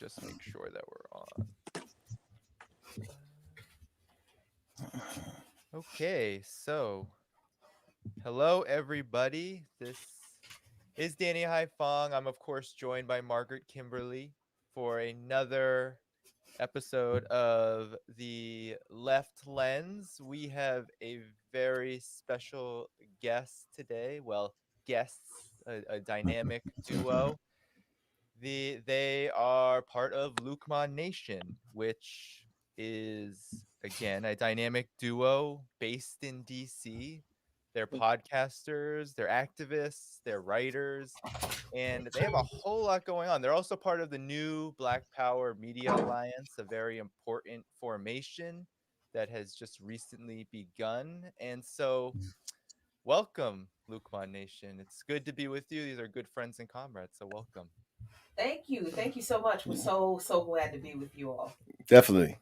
just make sure that we're on. Okay, so hello everybody. This is Danny Haifong. I'm of course joined by Margaret Kimberly for another episode of the Left Lens. We have a very special guest today. Well, guests, a dynamic duo. They are part of Luqman Nation, which is again a dynamic duo based in DC. They're podcasters, they're activists, they're writers, and they have a whole lot going on. They're also part of the new Black Power Media Alliance, a very important formation that has just recently begun. And so, welcome, Luqman Nation. It's good to be with you. These are good friends and comrades, so welcome. Thank you so much. We're so glad to be with you all. Definitely.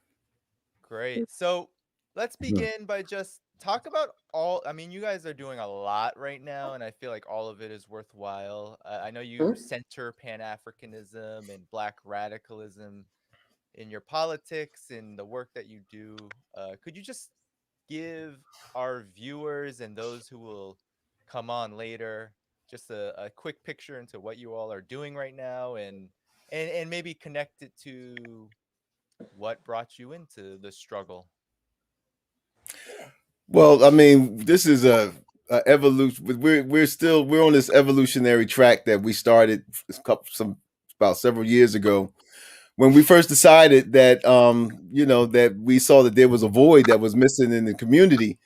Great. So let's begin by just talk about you guys are doing a lot right now, and I feel like all of it is worthwhile. I know you center Pan-Africanism and Black radicalism in your politics and the work that you do. Could you just give our viewers and those who will come on later just a quick picture into what you all are doing right now, and maybe connect it to what brought you into the struggle? Well, I mean, this is a evolution. We're on this evolutionary track that we started about several years ago when we first decided that that we saw that there was a void that was missing in the community,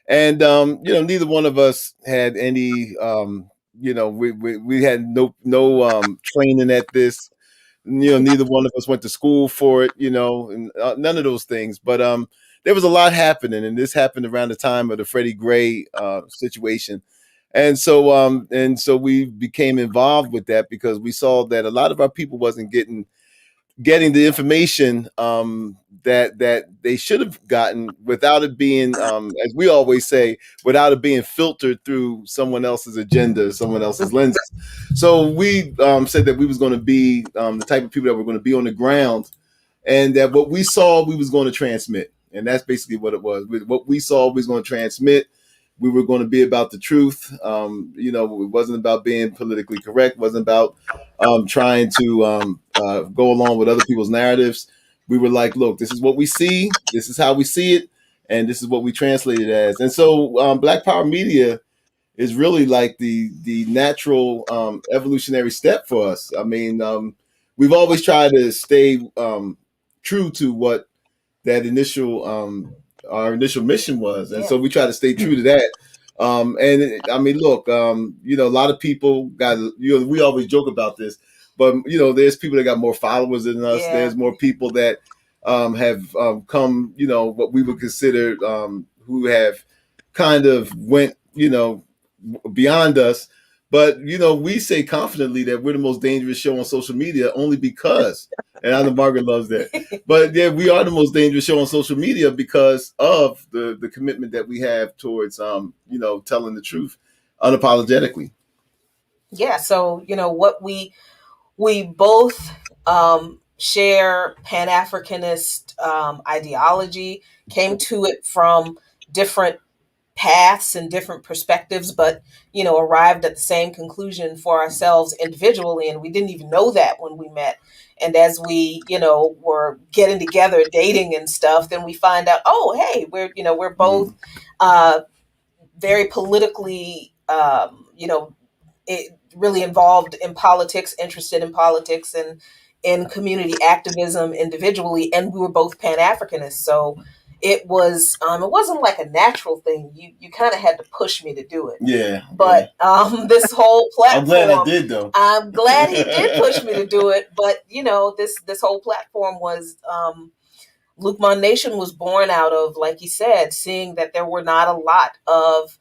and neither one of us had any we had no training at this. Neither one of us went to school for it, and none of those things. But there was a lot happening, and this happened around the time of the Freddie Gray situation. And so we became involved with that because we saw that a lot of our people wasn't getting the information that they should have gotten without it being, as we always say, without it being filtered through someone else's agenda, someone else's lenses. So we said that we was going to be the type of people that were going to be on the ground, and that what we saw we was going to transmit, and that's basically what it was. What we saw we was going to transmit. We were going to be about the truth. It wasn't about being politically correct. It wasn't about trying to go along with other people's narratives. We were like, look, this is what we see. This is how we see it. And this is what we translate it as. And so Black Power Media is really like the natural evolutionary step for us. I mean, we've always tried to stay true to what that our initial mission was. And so we try to stay true to that. Look, a lot of people we always joke about this, but there's people that got more followers than us. Yeah. There's more people that have come, what we would consider who have kind of went, beyond us. But, we say confidently that we're the most dangerous show on social media only because, and I know Margaret loves that, but yeah, we are the most dangerous show on social media because of the commitment that we have towards, telling the truth unapologetically. Yeah. So, what we both share Pan-Africanist ideology, came to it from different paths and different perspectives, but arrived at the same conclusion for ourselves individually, and we didn't even know that when we met. And as we were getting together, dating and stuff, then we find out, oh hey, we're both very politically really involved in politics, interested in politics and in community activism individually, and we were both Pan-Africanists. So it wasn't like a natural thing. You kind of had to push me to do it. Yeah. But this whole platform, I'm glad I did, though. I'm glad he did push me to do it. But this whole platform was Luqman Nation was born out of, like you said, seeing that there were not a lot of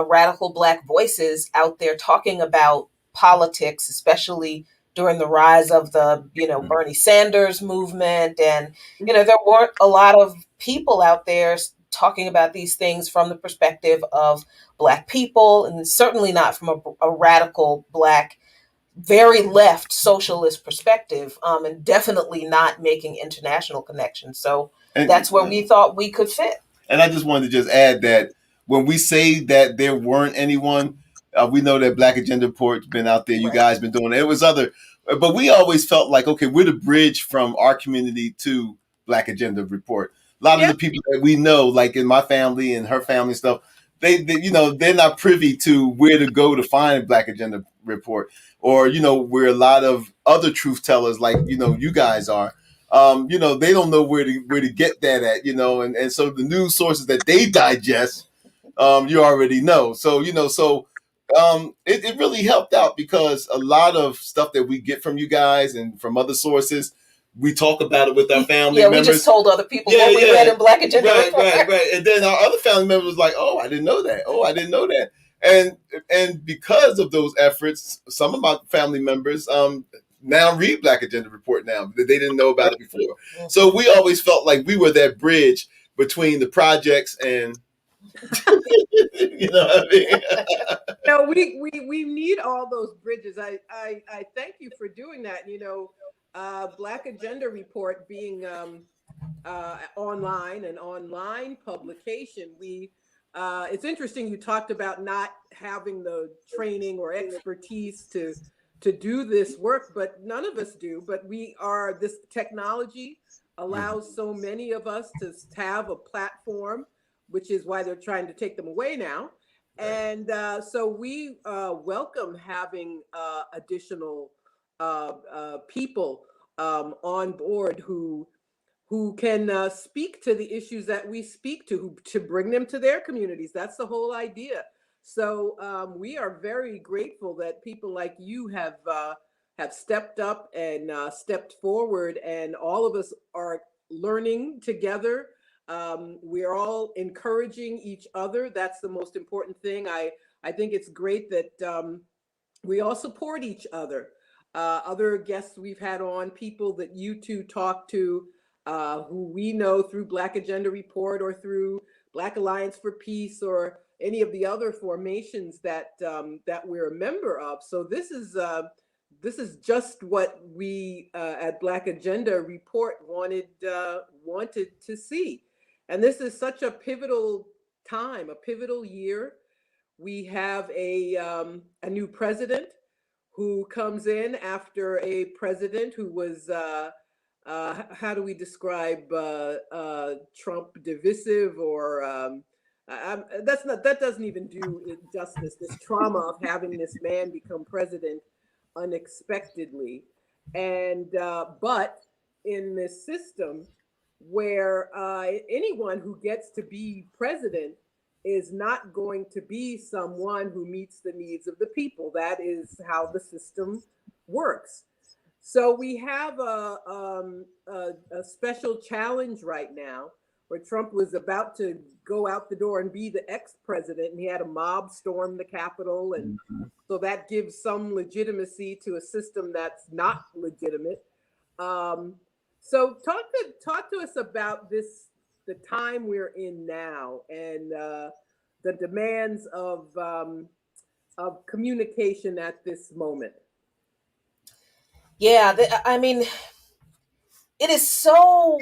radical Black voices out there talking about politics, especially during the rise of the, Bernie Sanders movement. And, there weren't a lot of people out there talking about these things from the perspective of Black people, and certainly not from a radical Black very left socialist perspective, and definitely not making international connections. So that's where we thought we could fit. And I just wanted to just add that when we say that there weren't anyone, we know that Black Agenda Report's been out there. You guys been doing it. It was other, but we always felt like, okay, we're the bridge from our community to Black Agenda Report. A lot of the people that we know, like in my family and her family stuff, they they're not privy to where to go to find Black Agenda Report, or where a lot of other truth tellers like you guys are. They don't know where to get that at, and so the news sources that they digest, you already know. So, it really helped out because a lot of stuff that we get from you guys and from other sources, we talk about it with our family members. We just told other people what we read in Black Agenda. Right. And then our other family members was like, oh, I didn't know that. Oh, I didn't know that. And because of those efforts, some of my family members, now read Black Agenda Report now. They didn't know about it before. So we always felt like we were that bridge between the projects and you know what I mean? No, we need all those bridges. I thank you for doing that. Black Agenda Report being online, an online publication, it's interesting you talked about not having the training or expertise to do this work, but none of us do. But this technology allows so many of us to have a platform, which is why they're trying to take them away now. And so we welcome having additional people on board who can speak to the issues that we speak to bring them to their communities. That's the whole idea. So we are very grateful that people like you have stepped up and stepped forward, and all of us are learning together. We're all encouraging each other. That's the most important thing. I think it's great that we all support each other. Other guests we've had on, people that you two talk to, who we know through Black Agenda Report or through Black Alliance for Peace or any of the other formations that we're a member of. So this is just what we at Black Agenda Report wanted to see. And this is such a pivotal time, a pivotal year. We have a new president who comes in after a president who was, how do we describe Trump, divisive, or that doesn't even do it justice. This trauma of having this man become president unexpectedly, and but in this system where anyone who gets to be president is not going to be someone who meets the needs of the people. That is how the system works. So we have a special challenge right now where Trump was about to go out the door and be the ex-president, and he had a mob storm the Capitol, and so that gives some legitimacy to a system that's not legitimate. So talk to us about the time we're in now, and the demands of communication at this moment. Yeah, I mean, it is so.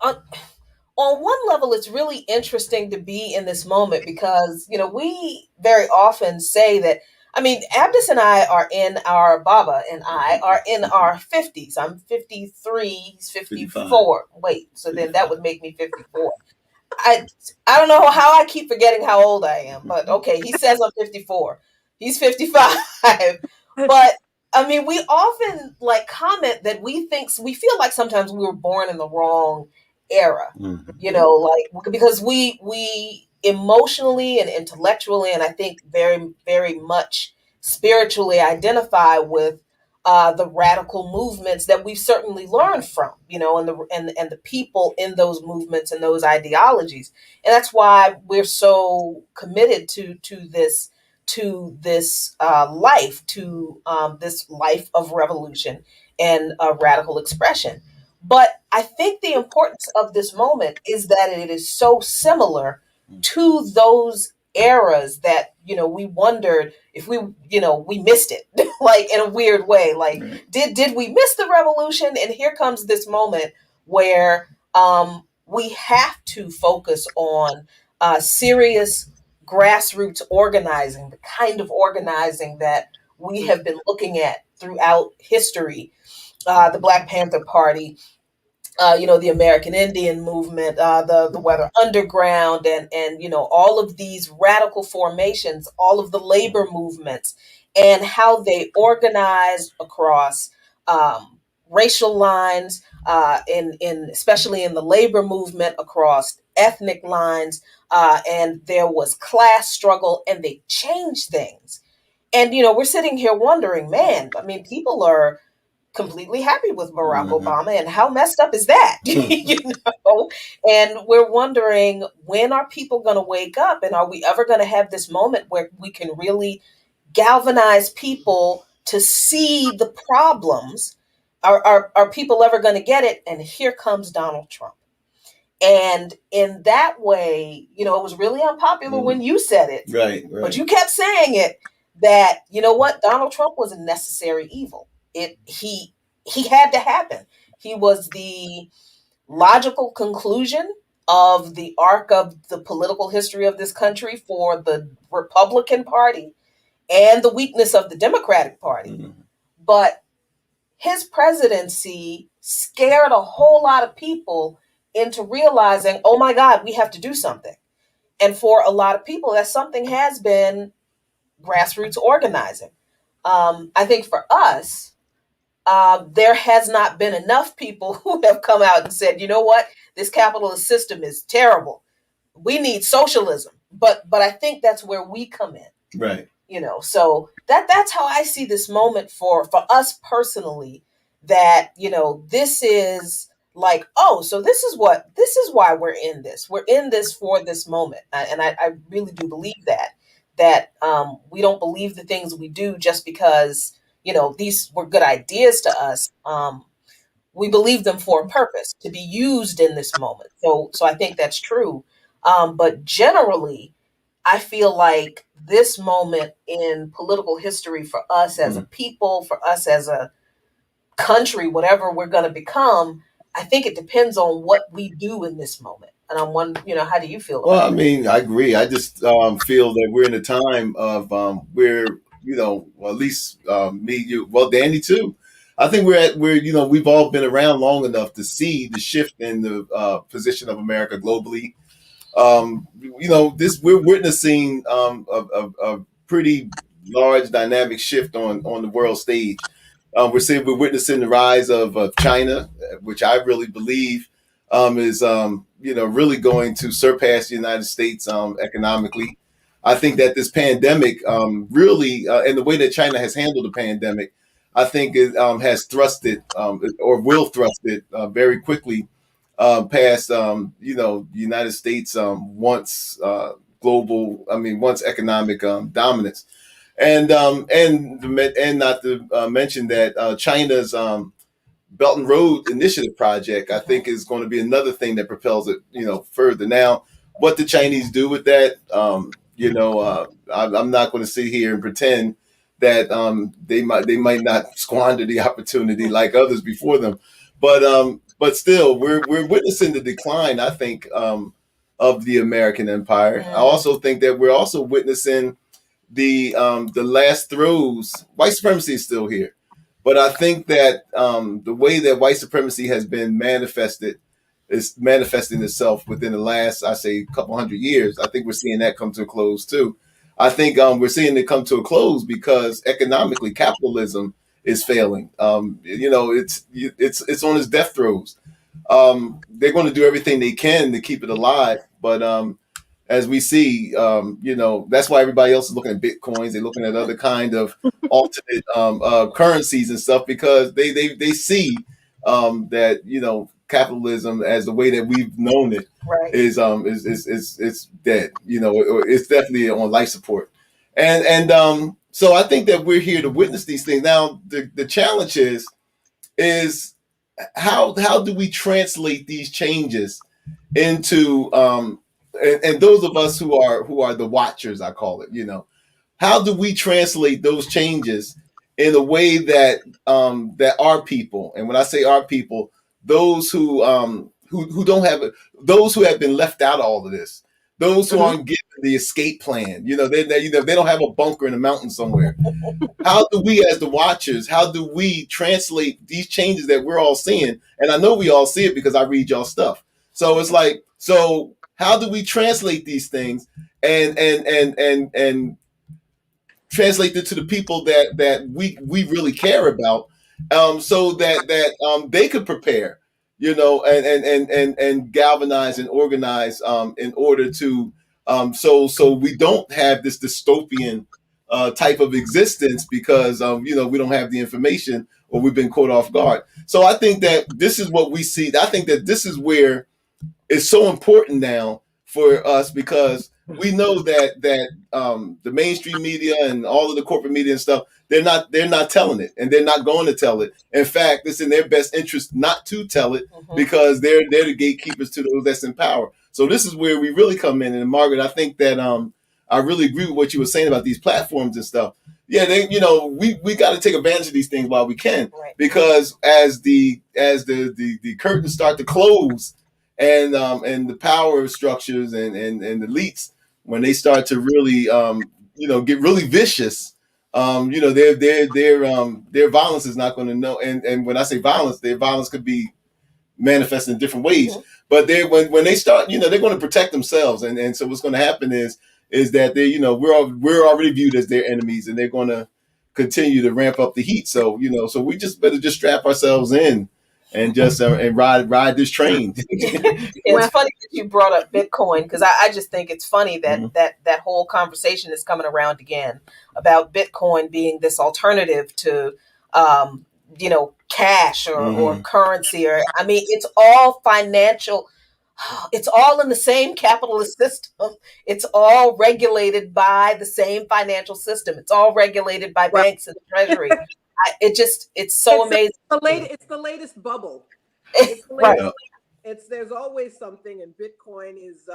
On one level, it's really interesting to be in this moment because, we very often say that, Abdus and I are in Baba and I are in our 50s. I'm 53, he's 54. 55. Wait, so then that would make me 54. I don't know how I keep forgetting how old I am, but okay, he says I'm 54. He's 55. But we often comment that we feel like sometimes we were born in the wrong era, because we emotionally and intellectually, and I think very, very much spiritually identify with the radical movements that we've certainly learned from, and the people in those movements and those ideologies. And that's why we're so committed to this life, this life of revolution and radical expression. But I think the importance of this moment is that it is so similar to those eras that, we wondered if we missed it. like in a weird way. Like, did we miss the revolution? And here comes this moment where we have to focus on serious grassroots organizing, the kind of organizing that we have been looking at throughout history. The Black Panther Party, the American Indian movement, the Weather Underground, and all of these radical formations, all of the labor movements, and how they organized across racial lines, in especially in the labor movement, across ethnic lines, and there was class struggle, and they changed things. And we're sitting here wondering, man, I mean, people are completely happy with Barack Obama, and how messed up is that? And we're wondering, when are people going to wake up, and are we ever going to have this moment where we can really galvanize people to see the problems? Are people ever going to get it? And here comes Donald Trump. And in that way, it was really unpopular when you said it, right, but you kept saying it, that what, Donald Trump was a necessary evil. He had to happen. He was the logical conclusion of the arc of the political history of this country for the Republican Party and the weakness of the Democratic Party. But his presidency scared a whole lot of people into realizing, oh my God, we have to do something. And for a lot of people, that something has been grassroots organizing. I think for us, there has not been enough people who have come out and said, you know what, this capitalist system is terrible. We need socialism. But I think that's where we come in. Right. So that's how I see this moment for us personally, that, this is like, oh, so this is why we're in this. We're in this for this moment. And I really do believe that we don't believe the things we do just because, these were good ideas to us. We believe them for a purpose, to be used in this moment. So I think that's true. But generally, I feel like this moment in political history for us as a people, for us as a country, whatever we're going to become, I think it depends on what we do in this moment. And I'm wondering, how do you feel about Well, I that? mean, I agree. I just feel that we're in a time of where, well, at least me, you, well, Danny too. I think we're at where, we've all been around long enough to see the shift in the position of America globally. We're witnessing a pretty large dynamic shift on the world stage. We're witnessing the rise of China, which I really believe is really going to surpass the United States economically. I think that this pandemic really, and the way that China has handled the pandemic, I think it has thrust it or will thrust it very quickly past the United States once once economic dominance. And not to mention that China's Belt and Road Initiative project, I think, is going to be another thing that propels it, further. Now, what the Chinese do with that, I'm not going to sit here and pretend that they might not squander the opportunity like others before them, but still, we're witnessing the decline, I think, of the American empire. I also think that we're also witnessing the last throes. White supremacy is still here, but I think that the way that white supremacy has been manifested is manifesting itself within the last, I say, couple hundred years. I think we're seeing that come to a close too. I think we're seeing it come to a close because economically, capitalism is failing. It's on its death throes. They're going to do everything they can to keep it alive, but as we see, that's why everybody else is looking at bitcoins. They're looking at other kind of alternate currencies and stuff because they see that capitalism as the way that we've known it is dead. It's definitely on life support, and so I think that we're here to witness these things. Now the challenge is how do we translate these changes into and those of us who are the watchers, I call it, how do we translate those changes in a way that that our people, and when I say our people, those who don't have it, those who have been left out of all of this, those who aren't given the escape plan, they don't have a bunker in a mountain somewhere. How do we, as the watchers, how do we translate these changes that we're all seeing? And I know we all see it because I read y'all stuff. So it's like, so how do we translate these things and translate it to the people that we really care about, so that they could prepare, and galvanize and organize, in order to, so we don't have this dystopian type of existence because we don't have the information or we've been caught off guard. So I think that this is what we see. I think that this is where it's so important now for us, because we know that the mainstream media and all of the corporate media and stuff, they're not telling it, and they're not going to tell it. In fact, it's in their best interest not to tell it, because they're the gatekeepers to those that's in power. So this is where we really come in. And Margaret, I think that I really agree with what you were saying about these platforms and stuff. Yeah, we got to take advantage of these things while we can, because as the curtains start to close, and the power structures and the elites, when they start to really get really vicious, their violence is not going to know. And when I say violence, their violence could be manifested in different ways. But when they start, they're going to protect themselves, and so what's going to happen is that we're already viewed as their enemies, and they're going to continue to ramp up the heat. So so we just better just strap ourselves in and just and ride this train. It's funny that you brought up Bitcoin, because I just think it's funny that that whole conversation is coming around again about Bitcoin being this alternative to cash or currency, or I mean, it's all financial. It's all in the same capitalist system. It's all regulated by the same financial system. It's all regulated by banks and treasury. It's so amazing. It's the latest bubble. It's the latest, there's always something, and Bitcoin is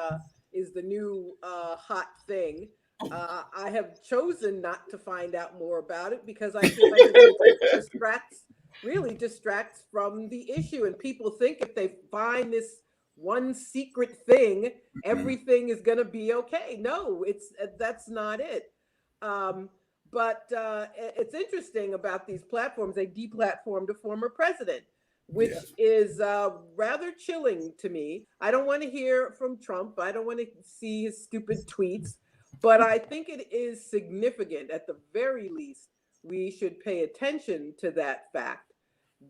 the new hot thing. I have chosen not to find out more about it because I feel like it distracts from the issue, and people think if they find this one secret thing, everything is going to be okay. No, that's not it. But it's interesting about these platforms. They deplatformed a former president, which is rather chilling to me. I don't want to hear from Trump. I don't want to see his stupid tweets. But I think it is significant. At the very least, we should pay attention to that fact,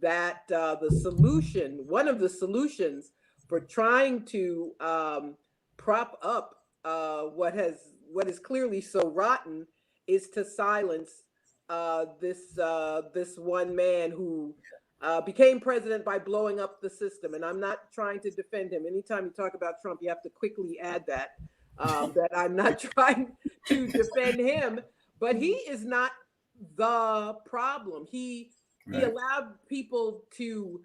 that one of the solutions for trying to prop up what is clearly so rotten is to silence this one man who became president by blowing up the system. And I'm not trying to defend him. Anytime you talk about Trump, you have to quickly add that I'm not trying to defend him, but he is not the problem. He allowed people to.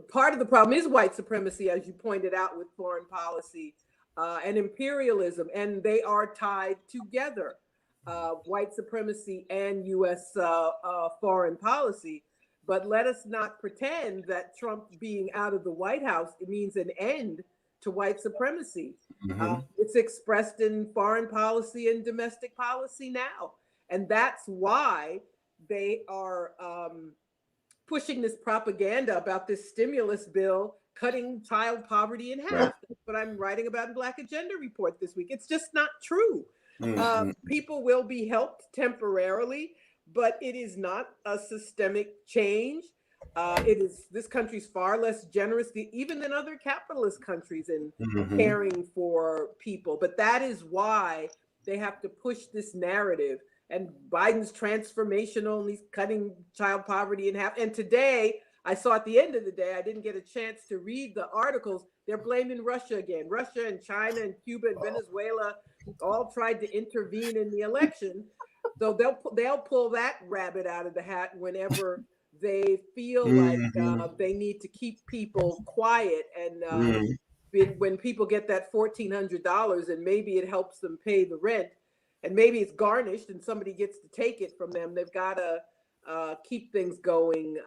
Part of the problem is white supremacy, as you pointed out, with foreign policy and imperialism, and they are tied together. White supremacy and U.S. Foreign policy. But let us not pretend that Trump being out of the White House, it means an end to white supremacy. It's expressed in foreign policy and domestic policy now. And that's why they are pushing this propaganda about this stimulus bill cutting child poverty in half. That's what I'm writing about in Black Agenda Report this week. It's just not true. People will be helped temporarily, but it is not a systemic change. This country's far less generous even than other capitalist countries in caring for people. But that is why they have to push this narrative. And Biden's transformational, and he's cutting child poverty in half. And today, I saw at the end of the day, I didn't get a chance to read the articles. They're blaming Russia again. Russia and China and Cuba and Venezuela all tried to intervene in the election. So they'll pull that rabbit out of the hat whenever they feel like they need to keep people quiet. And when people get that $1,400 and maybe it helps them pay the rent, and maybe it's garnished and somebody gets to take it from them, they've got to keep things going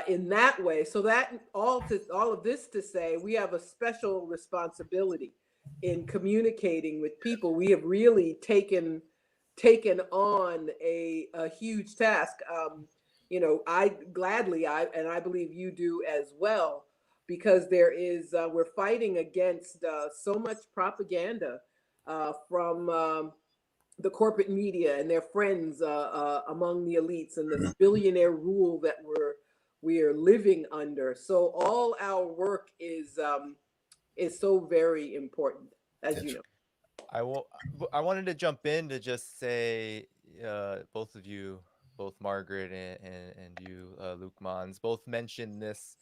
in that way. So that all of this to say, we have a special responsibility in communicating with people. We have really taken on a huge task. I gladly, and I believe you do as well, because there is we're fighting against so much propaganda from the corporate media and their friends among the elites, and this billionaire rule that we are living under. So all our work is so very important, as you know. I wanted to jump in to just say, both of you, both Margaret and you, Luqmans, both mentioned this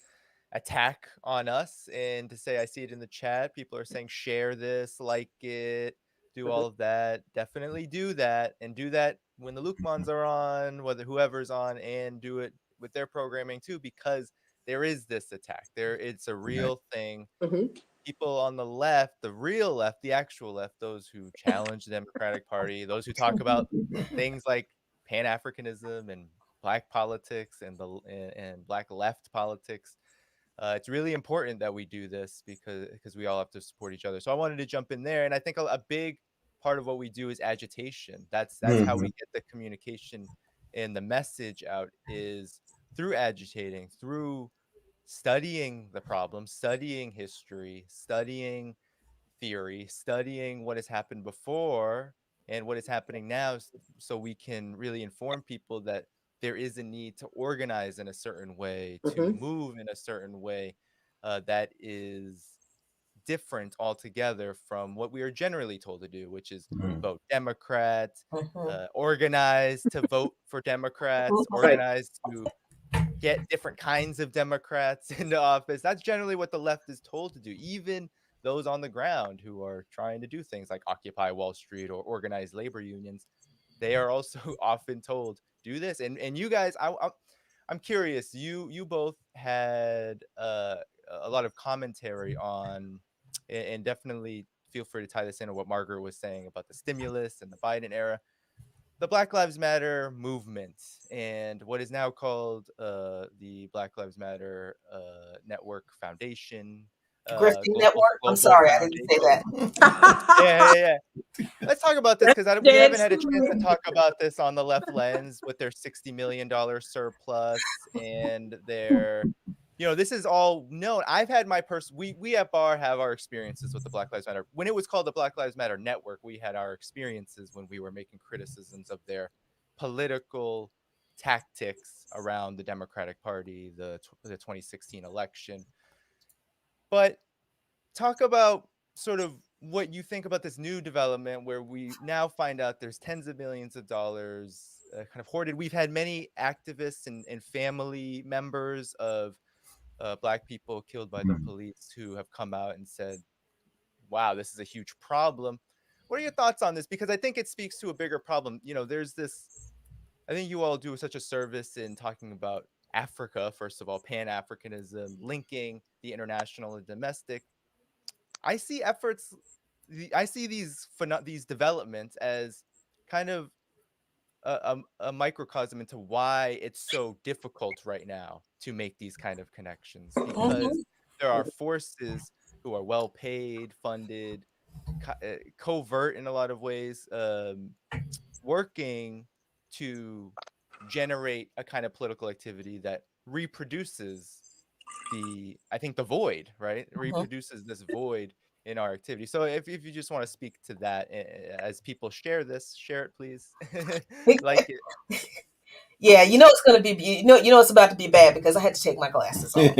attack on us, and to say I see it in the chat. People are saying share this, like it, do all of that. Definitely do that, and do that when the Luqmans are on, whether whoever's on, and do it with their programming too, because there is this attack. It's a real thing. Mm-hmm. People on the left, the real left, the actual left, those who challenge the Democratic Party, those who talk about things like Pan-Africanism and black politics and and black left politics. It's really important that we do this because we all have to support each other. So I wanted to jump in there, and I think a big part of what we do is agitation. That's how we get the communication and the message out, is through agitating, through studying the problem, studying history, studying theory, studying what has happened before and what is happening now, so we can really inform people that there is a need to organize in a certain way, to Mm-hmm. move in a certain way that is different altogether from what we are generally told to do, which is vote Democrat, organize to vote for Democrats, Right. organize to get different kinds of Democrats into office. That's generally what the left is told to do. Even those on the ground who are trying to do things like Occupy Wall Street or organize labor unions, they are also often told, do this. And you guys, I'm curious. You both had a lot of commentary on, and definitely feel free to tie this into what Margaret was saying about the stimulus and the Biden era, the Black Lives Matter movement, and what is now called the Black Lives Matter Network Foundation, Grifting network. I'm global sorry, I didn't say foundation. that. Yeah. Let's talk about this, because we haven't had a chance to talk about this on the Left Lens with their $60 million surplus and their, this is all known. I've had my we at Bar have our experiences with the Black Lives Matter. When it was called the Black Lives Matter Network, we had our experiences when we were making criticisms of their political tactics around the Democratic Party, the 2016 election. But talk about sort of what you think about this new development, where we now find out there's tens of millions of dollars kind of hoarded. We've had many activists and family members of Black people killed by the police who have come out and said, wow, this is a huge problem. What are your thoughts on this? Because I think it speaks to a bigger problem. There's this, I think you all do such a service in talking about Africa, first of all, Pan-Africanism, linking the international and domestic. I see efforts, I see these developments as kind of a microcosm into why it's so difficult right now to make these kind of connections, because there are forces who are well paid, funded, covert in a lot of ways, working to generate a kind of political activity that reproduces I think the void, right? It reproduces this void in our activity. So if you just want to speak to that as people share this, share it, please. Like it. Yeah, it's going to be, it's about to be bad because I had to take my glasses off.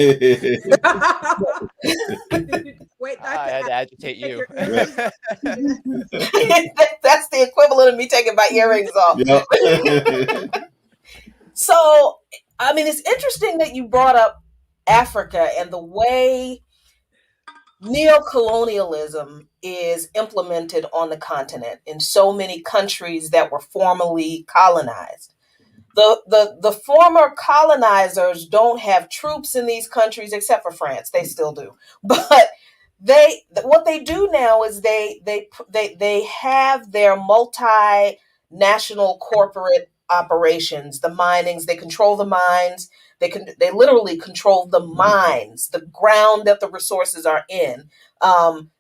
Wait, I had to agitate you. That's the equivalent of me taking my earrings off. Yep. So, I mean, it's interesting that you brought up Africa and the way neocolonialism is implemented on the continent in so many countries that were formerly colonized. The former colonizers don't have troops in these countries except for France. They still do. But what they do now is they have their multinational corporate operations, the minings. They control the mines. They literally control the mines, the ground that the resources are in.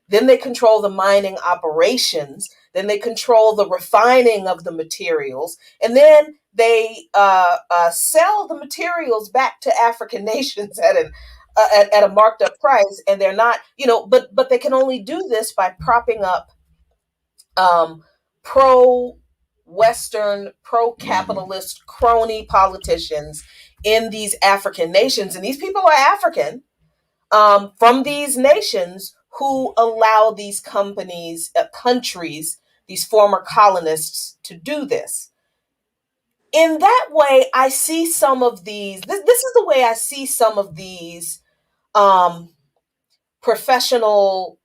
Then they control the mining operations. Then they control the refining of the materials, and then they sell the materials back to African nations at a marked up price. And they're not, but they can only do this by propping up pro Western, pro capitalist crony politicians in these African nations. And these people are African, from these nations who allow these countries, these former colonists to do this. In that way, I see some of these, this is the way I see some of these professional,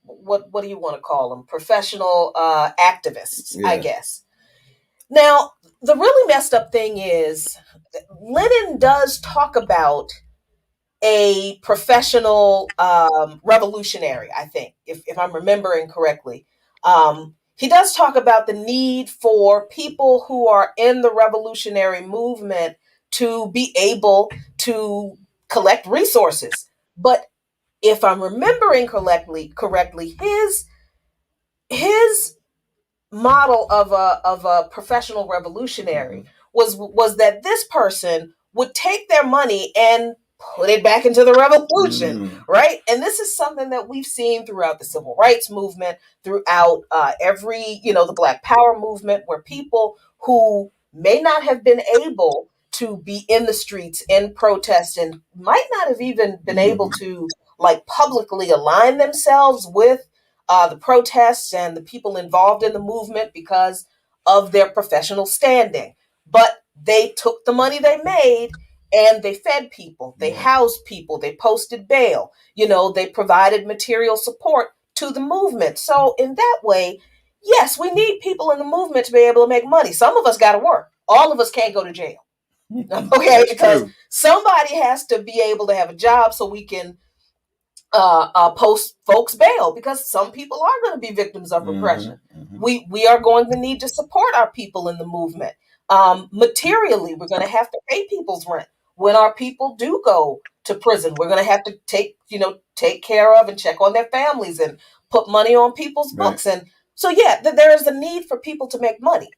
what do you want to call them? Professional activists, I guess. Now, the really messed up thing is Lenin does talk about a professional revolutionary, I think, if I'm remembering correctly. He does talk about the need for people who are in the revolutionary movement to be able to collect resources. But if I'm remembering correctly, his model of a professional revolutionary was that this person would take their money and put it back into the revolution, right? And this is something that we've seen throughout the civil rights movement, throughout the Black Power movement, where people who may not have been able to be in the streets in protest and might not have even been able to publicly align themselves with the protests and the people involved in the movement because of their professional standing. But they took the money they made and they fed people, they housed people, they posted bail, they provided material support to the movement. So in that way, yes, we need people in the movement to be able to make money. Some of us got to work. All of us can't go to jail. Okay, because somebody has to be able to have a job so we can post folks bail, because some people are going to be victims of repression. We are going to need to support our people in the movement. Materially, we're going to have to pay people's rent when our people do go to prison. We're going to have to take care of and check on their families and put money on people's books. And so, there is a need for people to make money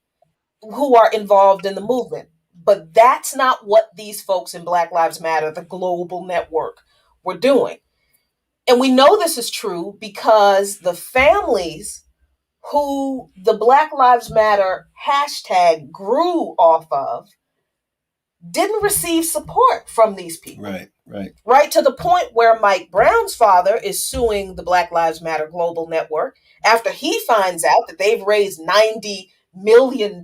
who are involved in the movement. But that's not what these folks in Black Lives Matter, the global network, were doing. And we know this is true because the families who the Black Lives Matter hashtag grew off of didn't receive support from these people. Right, to the point where Mike Brown's father is suing the Black Lives Matter Global Network after he finds out that they've raised $90 million.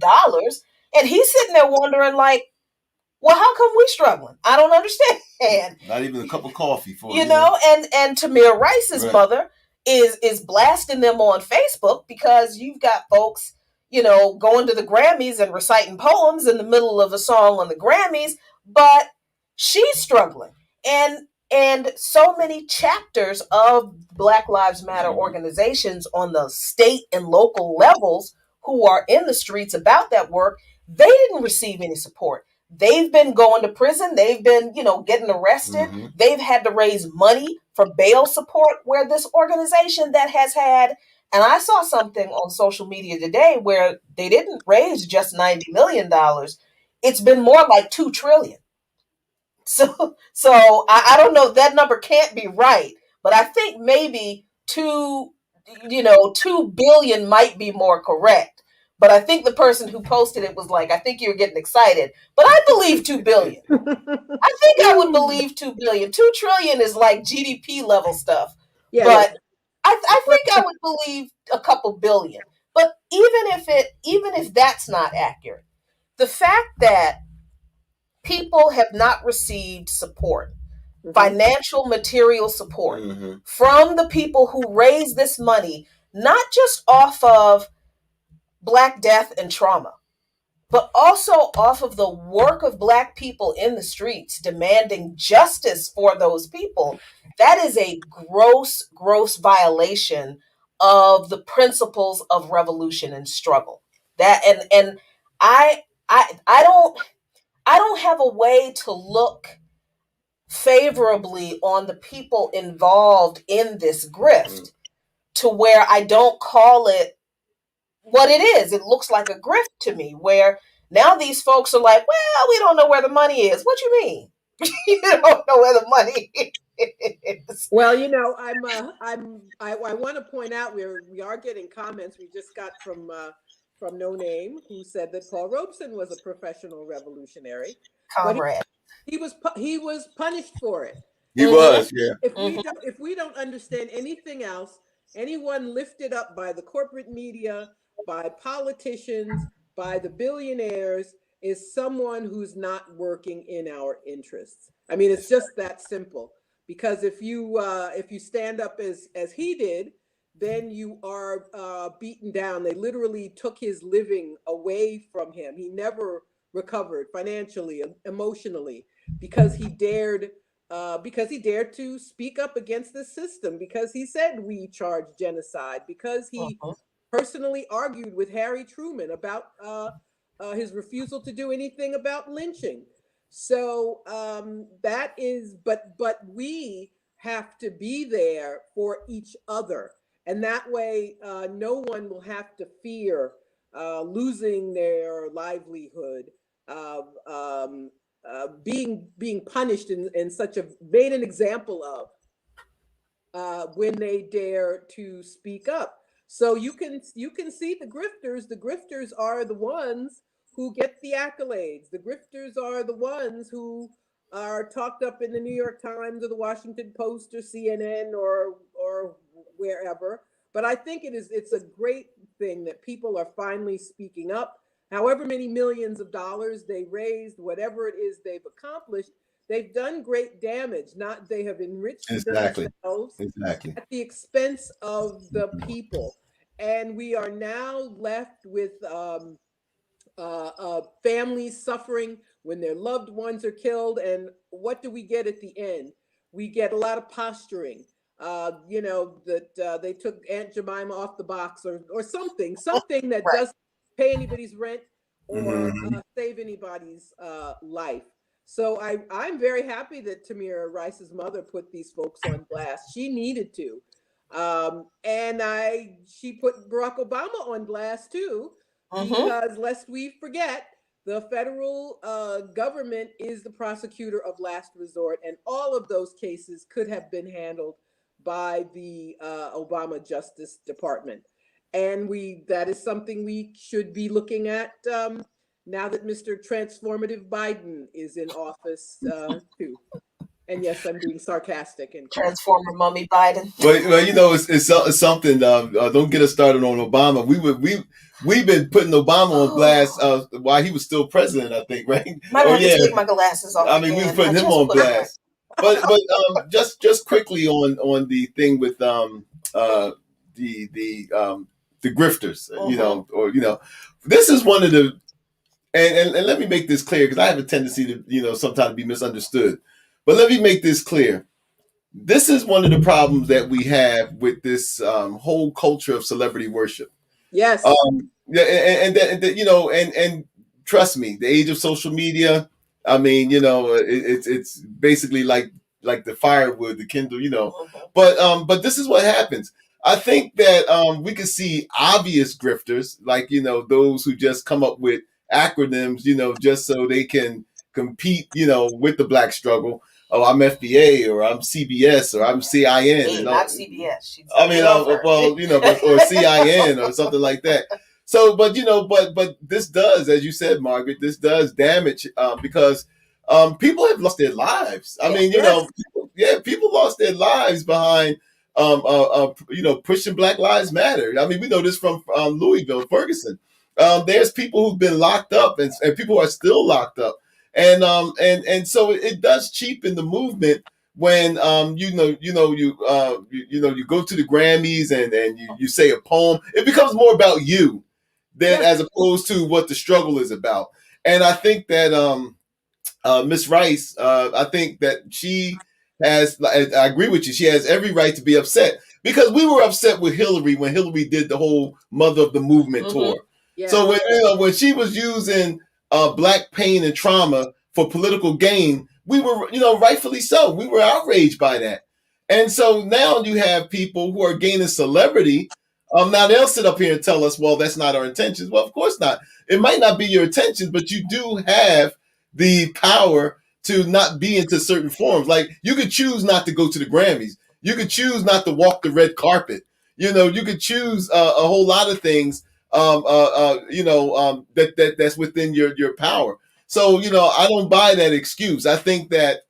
And he's sitting there wondering, well, how come we struggling? I don't understand. Not even a cup of coffee for and Tamir Rice's mother is blasting them on Facebook because you've got folks, going to the Grammys and reciting poems in the middle of a song on the Grammys, but she's struggling. And so many chapters of Black Lives Matter organizations on the state and local levels who are in the streets about that work, they didn't receive any support. They've been going to prison. They've been, getting arrested. They've had to raise money for bail support, where this organization that has had, and I saw something on social media today where they didn't raise just $90 million. It's been more like $2 trillion. So I don't know, that number can't be right, but I think maybe 2 billion might be more correct. But I think the person who posted it was like, I think you're getting excited, but I believe 2 billion. I think I would believe 2 billion. 2 trillion is like GDP level stuff. But I think I would believe a couple billion. But even if that's not accurate, the fact that people have not received support, financial, material support from the people who raise this money, not just off of Black death and trauma, but also off of the work of Black people in the streets demanding justice for those people, that is a gross, gross violation of the principles of revolution and struggle. And I don't have a way to look favorably on the people involved in this grift to where I don't call it what it is. It looks like a grift to me, where now these folks are like, well, we don't know where the money is. What you mean? You don't know where the money is. Well, you know, I want to point out we are getting comments. We just got from No Name, who said that Paul Robeson was a professional revolutionary, Comrade. but he was punished for it. He was, yeah. If we don't understand anything else, anyone lifted up by the corporate media, by politicians, by the billionaires, is someone who's not working in our interests. I mean, it's just that simple. Because if you stand up as he did, then you are beaten down. They literally took his living away from him. He never recovered financially, emotionally, because he dared to speak up against the system, because he said we charge genocide, because he personally argued with Harry Truman about his refusal to do anything about lynching. So that is, but we have to be there for each other, and that way no one will have to fear losing their livelihood, being punished in such a made an example of when they dare to speak up. So you can see the grifters. The grifters are the ones who get the accolades. The grifters are the ones who are talked up in the New York Times or the Washington Post or CNN or wherever. But I think it's a great thing that people are finally speaking up. However many millions of dollars they raised, whatever it is they've accomplished, they've done great damage. They have enriched themselves at the expense of the people. And we are now left with families suffering when their loved ones are killed. And what do we get at the end? We get a lot of posturing. That they took Aunt Jemima off the box or something that doesn't pay anybody's rent or save anybody's life. So I'm very happy that Tamir Rice's mother put these folks on blast. She needed to. And she put Barack Obama on blast too, because lest we forget, the federal government is the prosecutor of last resort, and all of those cases could have been handled by the Obama Justice Department. And that is something we should be looking at now that Mr. Transformative Biden is in office too. And yes, I'm being sarcastic. And Transformer Mummy Biden. Well, you know, it's something. Don't get us started on Obama. We've been putting Obama on blast while he was still president, I think, right? Might have to take my glasses off. I mean, we was putting him on blast. But just quickly on the thing with the grifters, this is one of the and let me make this clear, because I have a tendency to sometimes be misunderstood. But let me make this clear. This is one of the problems that we have with this whole culture of celebrity worship. Yes. And trust me, the age of social media. I mean, it's basically like the firewood, the kindle, But this is what happens. I think that we can see obvious grifters, like those who just come up with acronyms, just so they can compete, with the Black struggle. Oh, I'm FBA, or I'm CBS, or I'm CIN. Not CBS. I mean, or CIN or something like that. So, but this does, as you said, Margaret, this does damage because people have lost their lives. I mean, people lost their lives behind pushing Black Lives Matter. I mean, we know this from Louisville, Ferguson. There's people who've been locked up, and people are still locked up. And so it does cheapen the movement when you go to the Grammys and you say a poem. It becomes more about you than as opposed to what the struggle is about. And I think that Miss Rice, I think that she has. I agree with you. She has every right to be upset, because we were upset with Hillary when Hillary did the whole Mother of the Movement tour. So Yes. when she was using black pain and trauma for political gain, we were, rightfully so, we were outraged by that. And so now you have people who are gaining celebrity. Now they'll sit up here and tell us, well, that's not our intentions. Well, of course not. It might not be your intentions, but you do have the power to not be into certain forms. Like you could choose not to go to the Grammys. You could choose not to walk the red carpet. You could choose a whole lot of things. That's within your power. So I don't buy that excuse. I think that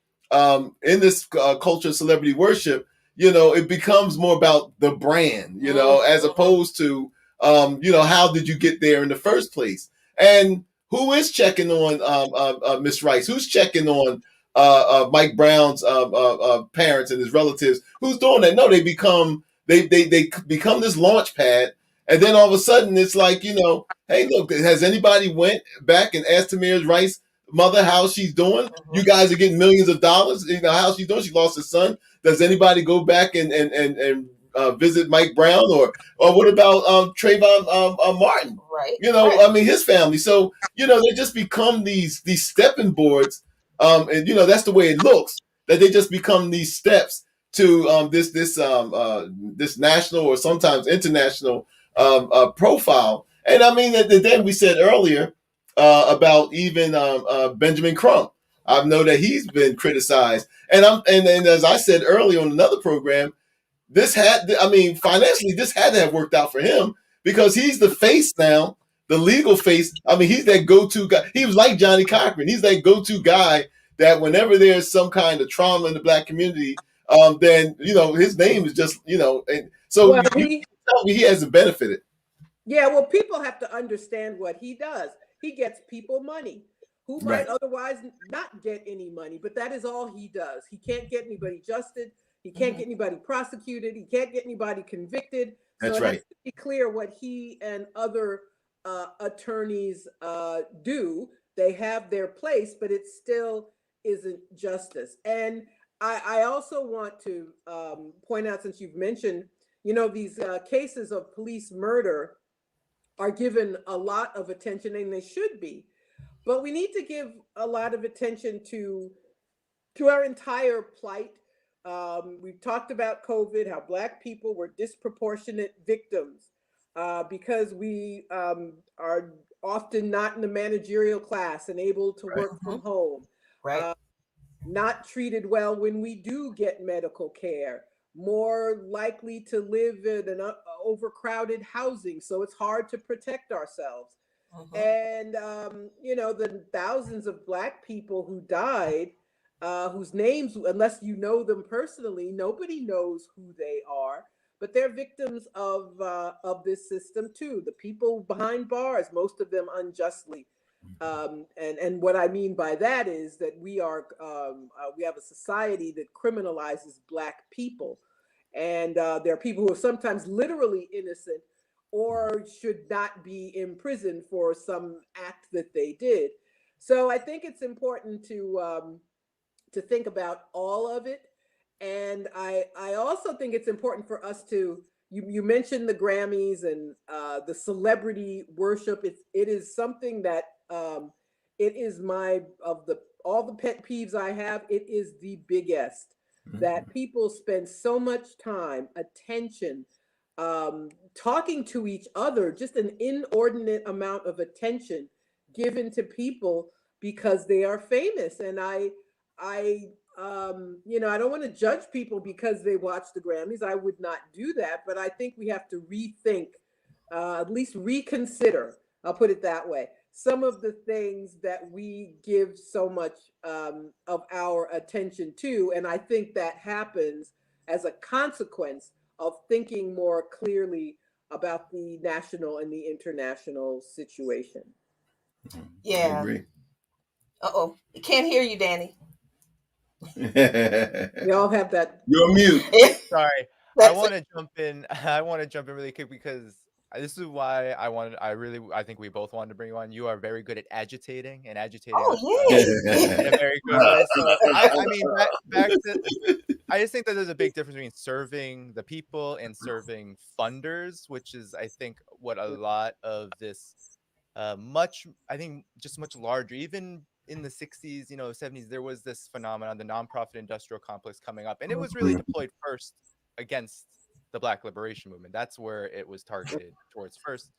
in this culture of celebrity worship, it becomes more about the brand, as opposed to how did you get there in the first place? And who is checking on Miss Rice? Who's checking on Mike Brown's parents and his relatives? Who's doing that? No, they become this launch pad, and then all of a sudden it's like, hey, look, has anybody went back and asked Tamir Rice's mother how she's doing? You guys are getting millions of dollars. How she's doing? She lost her son. Does anybody go back and visit Mike Brown, or what about Trayvon Martin? Right. I mean, his family. So they just become these stepping boards, and that's the way it looks. That they just become these steps to this national or sometimes international profile. And I mean, then we said earlier about even Benjamin Crump. I know that he's been criticized, and as I said earlier on another program, financially, this had to have worked out for him because he's the face now, the legal face. I mean, he's that go-to guy. He was like Johnny Cochran. He's that go-to guy that whenever there's some kind of trauma in the black community, then his name is just and so Well, you tell me he hasn't benefited. yeah, well, people have to understand what he does. He gets people money who might Right. otherwise not get any money, but that is all he does. He can't get anybody justice. He can't get anybody prosecuted. He can't get anybody convicted. So That's it has right. to be clear what he and other attorneys do. They have their place, but it still isn't justice. And I also want to point out, since you've mentioned, these cases of police murder are given a lot of attention, and they should be. But we need to give a lot of attention to our entire plight. We've talked about COVID, how Black people were disproportionate victims because we are often not in the managerial class and able to work from home. Right. Not treated well when we do get medical care, more likely to live in an overcrowded housing, so it's hard to protect ourselves. And the thousands of Black people who died, whose names, unless you know them personally, nobody knows who they are, but they're victims of this system too. The people behind bars, most of them unjustly. And what I mean by that is that we have a society that criminalizes Black people, and there are people who are sometimes literally innocent or should not be imprisoned for some act that they did. So I think it's important to think about all of it, and I also think it's important for us to. You mentioned the Grammys and the celebrity worship. It is something that it is my of the all the pet peeves I have. It is the biggest that people spend so much time, attention, talking to each other, just an inordinate amount of attention given to people because they are famous. And I don't want to judge people because they watch the Grammys. I would not do that, but I think we have to rethink, at least reconsider. I'll put it that way. Some of the things that we give so much of our attention to, and I think that happens as a consequence of thinking more clearly about the national and the international situation. I agree. Uh-oh. Can't hear you, Danny. We all have that. You're mute. Sorry, I want to jump in. I want to jump in really quick because this is why I think we both wanted to bring you on. You are very good at agitating and agitating us in a very good way. So I mean, back to, I just think that there's a big difference between serving the people and serving funders, which is, I think, what a lot of this I think, just much larger. Even in the 60s, 70s, there was this phenomenon, the nonprofit industrial complex coming up, and it was really deployed first against the Black liberation movement. That's where it was targeted towards first.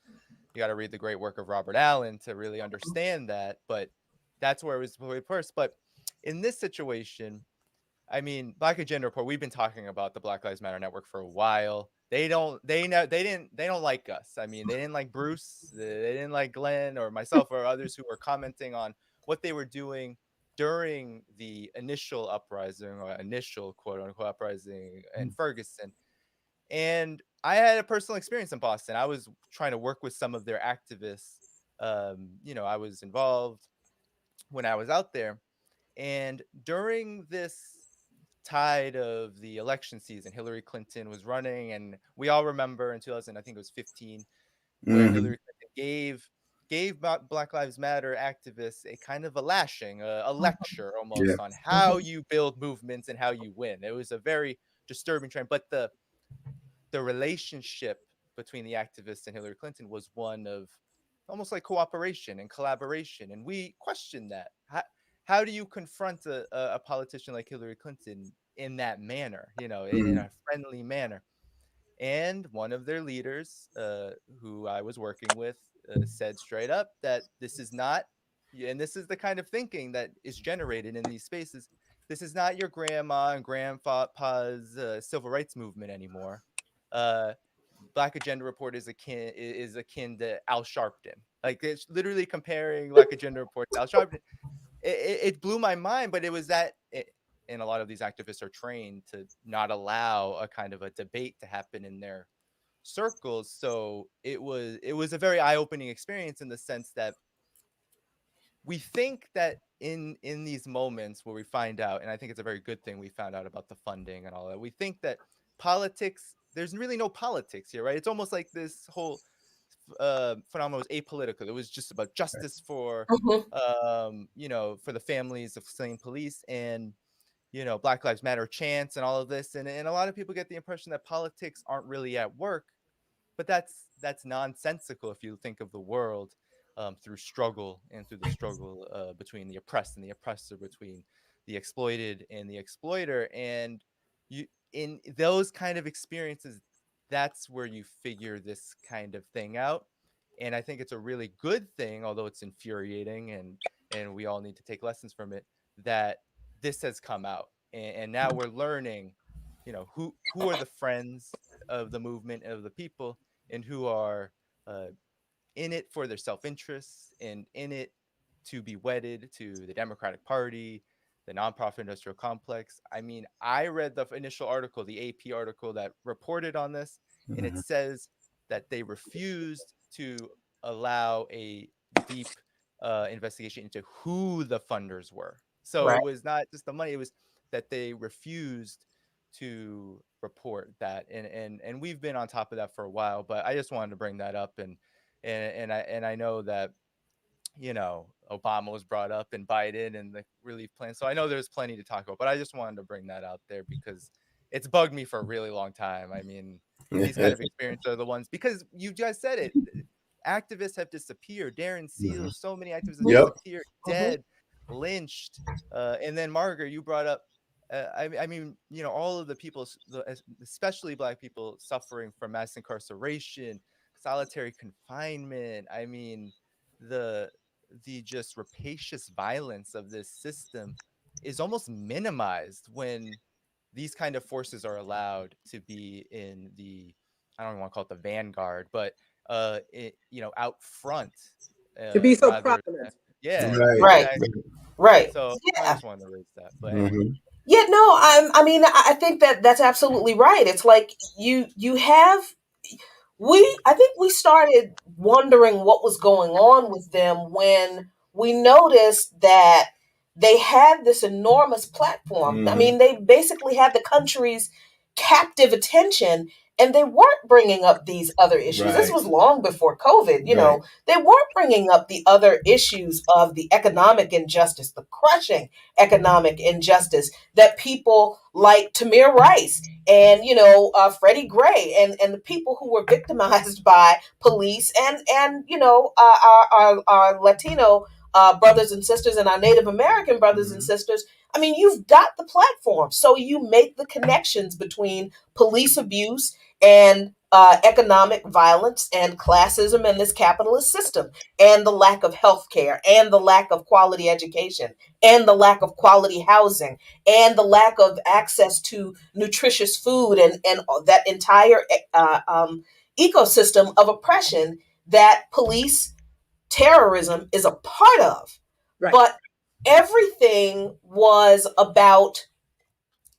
You got to read the great work of Robert Allen to really understand that, but that's where it was deployed first. But in this situation, I mean, Black Agenda Report, we've been talking about the Black Lives Matter Network for a while. They don't like us. I mean, they didn't like Bruce, they didn't like Glenn or myself or others who were commenting on what they were doing during the initial uprising, or initial quote unquote uprising in Ferguson. And I had a personal experience in Boston. I was trying to work with some of their activists. I was involved when I was out there. And during this tide of the election season, Hillary Clinton was running, and we all remember in 2000, I think it was 15, where Hillary Clinton gave Black Lives Matter activists a kind of a lashing, a lecture almost on how you build movements and how you win. It was a very disturbing trend, but the relationship between the activists and Hillary Clinton was one of almost like cooperation and collaboration, and we questioned that. How do you confront a politician like Hillary Clinton in that manner, in a friendly manner? And one of their leaders, who I was working with, said straight up that this is not, and this is the kind of thinking that is generated in these spaces, this is not your grandma and grandpa's civil rights movement anymore. Black Agenda Report is akin to Al Sharpton. Like, it's literally comparing Black Agenda Report to Al Sharpton. It blew my mind, but it was and a lot of these activists are trained to not allow a kind of a debate to happen in their circles. So it was a very eye-opening experience, in the sense that we think that in these moments where we find out, and I think it's a very good thing we found out about the funding and all that, we think that politics, there's really no politics here, right? It's almost like this whole phenomenon was apolitical. It was just about justice for for the families of slain police, and Black Lives Matter chants and all of this, and a lot of people get the impression that politics aren't really at work, but that's nonsensical if you think of the world through struggle, and through the struggle between the oppressed and the oppressor, between the exploited and the exploiter. And you, in those kind of experiences, that's where you figure this kind of thing out. And I think it's a really good thing, although it's infuriating, and we all need to take lessons from it, that this has come out, and now we're learning, who are the friends of the movement, of the people, and who are in it for their self-interests, and in it to be wedded to the Democratic Party, the nonprofit industrial complex. I mean, I read the initial article, the AP article that reported on this, and it says that they refused to allow a deep investigation into who the funders were. So Right. it was not just the money; it was that they refused to report that, and we've been on top of that for a while. But I just wanted to bring that up, and I know that Obama was brought up, and Biden, and the relief plan. So I know there's plenty to talk about, but I just wanted to bring that out there because it's bugged me for a really long time. I mean, these kind of experiences are the ones, because you guys said it. Activists have disappeared. Darren Seals, so many activists have disappeared, dead, lynched. And then Margaret, you brought up, I mean, all of the people, especially Black people, suffering from mass incarceration, solitary confinement. I mean, the just rapacious violence of this system is almost minimized when these kind of forces are allowed to be in the, I don't want to call it the vanguard, but out front, To be so rather prominent. yeah, Right. exactly. Right. So I Yeah. just wanted to raise that, but anyway. Yeah, no, I mean, I think that that's absolutely right. It's like you have I think we started wondering what was going on with them when we noticed that they had this enormous platform. I mean, they basically had the country's captive attention, and they weren't bringing up these other issues. Right. This was long before COVID. You know, they weren't bringing up the other issues of the economic injustice, the crushing economic injustice that people like Tamir Rice and, you know, Freddie Gray and the people who were victimized by police and you know, our Latino brothers and sisters and our Native American brothers and sisters. I mean, you've got the platform, so you make the connections between police abuse and economic violence and classism and this capitalist system and the lack of health care and the lack of quality education and the lack of quality housing and the lack of access to nutritious food and that entire ecosystem of oppression that police terrorism is a part of. Right. But everything was about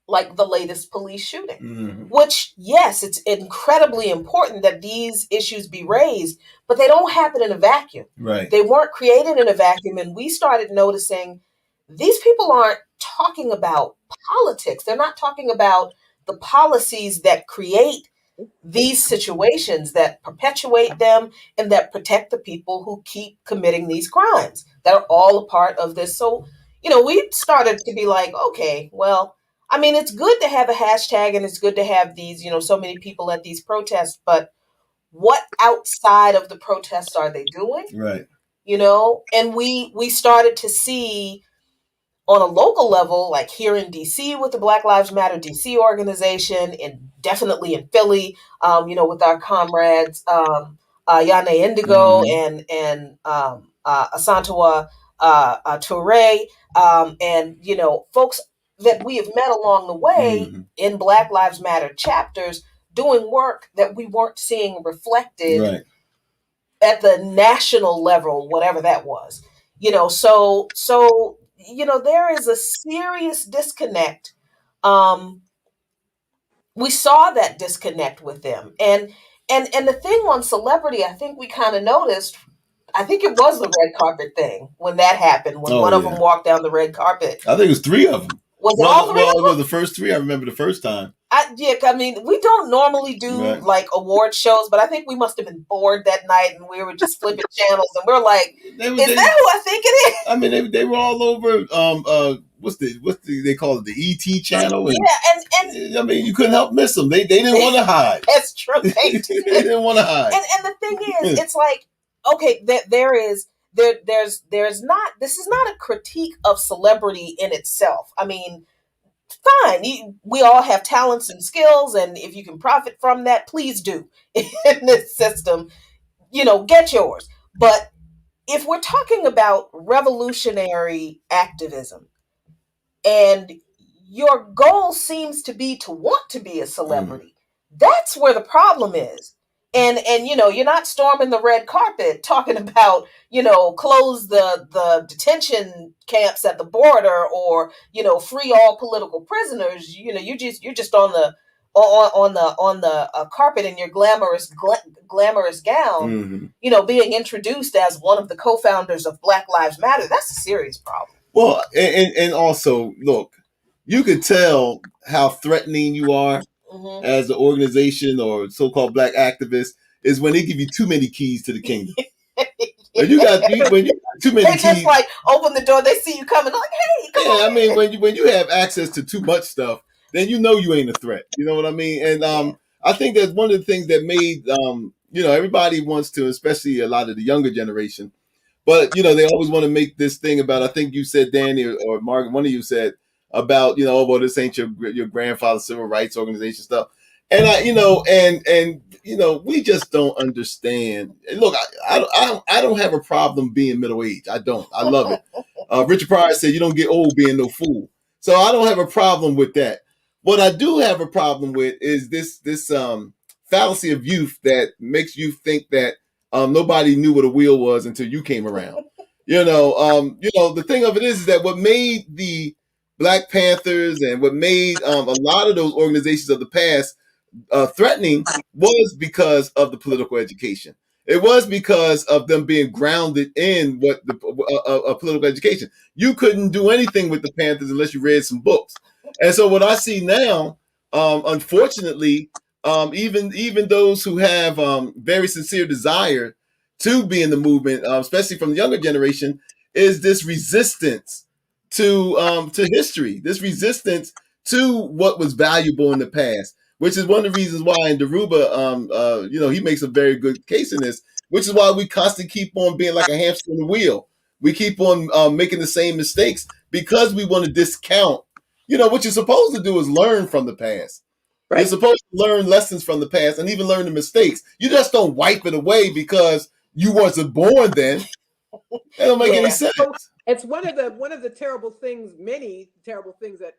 like the latest police shooting, which, yes, it's incredibly important that these issues be raised, but they don't happen in a vacuum. Right. They weren't created in a vacuum. And we started noticing these people aren't talking about politics. They're not talking about the policies that create these situations, that perpetuate them and that protect the people who keep committing these crimes that are all a part of this. So, you know, we started to be like, okay, well, I mean, it's good to have a hashtag and it's good to have these, you know, so many people at these protests, but what outside of the protests are they doing? Right. You know, and we started to see on a local level, like here in DC with the Black Lives Matter DC organization, and definitely in Philly, you know, with our comrades Yane Indigo and Asantewa Toure, and, you know, folks that we have met along the way in Black Lives Matter chapters doing work that we weren't seeing reflected at the national level, whatever that was. You know, so you know, there is a serious disconnect. We saw that disconnect with them, and the thing on celebrity, I think we kind of noticed. I think it was the red carpet thing when that happened. When one of them walked down the red carpet. I think it was 3 of them. Was it all 3 of them? Well, it was the first 3. I remember the first time. I mean, we don't normally do like award shows, but I think we must have been bored that night, and we were just flipping channels, and we're like, "Is that who I think it is?" I mean, they were all over. What's they call it, the ET channel? And, and I mean, you couldn't help miss them. They didn't want to hide. That's true. They didn't want to hide. And the thing is, it's like, okay, there's not. This is not a critique of celebrity in itself. I mean, fine, we all have talents and skills, and if you can profit from that, please do. In this system, you know, get yours. But if we're talking about revolutionary activism and your goal seems to be to want to be a celebrity, that's where the problem is. And you know, you're not storming the red carpet talking about, you know, close the detention camps at the border, or, you know, free all political prisoners. You know, you're just on the carpet in your glamorous gown, you know, being introduced as one of the co-founders of Black Lives Matter. That's a serious problem. Well, and also, look, you could tell how threatening you are as an organization or so-called black activist is when they give you too many keys to the kingdom. When you got too many keys, just like open the door, they see you coming, like, hey, come on. I mean, when you have access to too much stuff, then you know you ain't a threat. You know what I mean? And I think that's one of the things that made you know, everybody wants to, especially a lot of the younger generation, but you know, they always want to make this thing about, I think you said, Danny or Margaret, one of you said about, you know, oh, well, this ain't your grandfather's civil rights organization stuff. And I, you know, and you know, we just don't understand. And look, I don't have a problem being middle aged. I don't. I love it. Richard Pryor said, "You don't get old being no fool." So I don't have a problem with that. What I do have a problem with is this fallacy of youth that makes you think that nobody knew what a wheel was until you came around. You know, the thing of it is that what made the Black Panthers and what made a lot of those organizations of the past threatening was because of the political education. It was because of them being grounded in what the political education. You couldn't do anything with the Panthers unless you read some books. And so what I see now unfortunately, even those who have very sincere desire to be in the movement, especially from the younger generation, is this resistance to history, this resistance to what was valuable in the past, which is one of the reasons why in Deruba, he makes a very good case in this, which is why we constantly keep on being like a hamster in the wheel. We keep on making the same mistakes because we want to discount. What you're supposed to do is learn from the past. You're Right. supposed to learn lessons from the past and even learn the mistakes. You just don't wipe it away because you wasn't born then. That don't make any Yeah. sense. So it's one of the terrible things, many terrible things that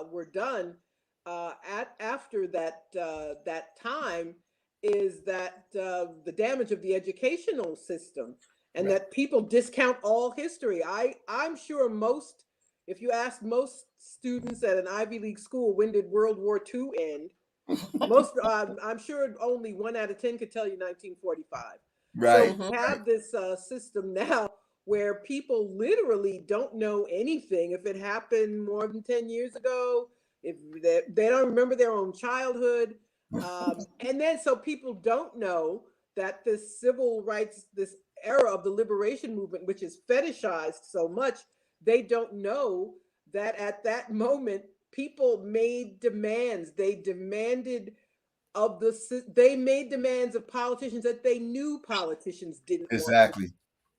were done after that time, is that the damage of the educational system, and Right. that people discount all history. I'm sure most, if you ask most students at an Ivy League school, when did World War II end? Most, I'm sure only 1 out of 10 could tell you 1945. So Right. we Mhm. Right. have this system now where people literally don't know anything. If it happened more than 10 years ago, if they don't remember their own childhood. And then so people don't know that this civil rights, this era of the liberation movement, which is fetishized so much, they don't know that at that moment, people made demands. They made demands of politicians that they knew politicians didn't want to. Exactly.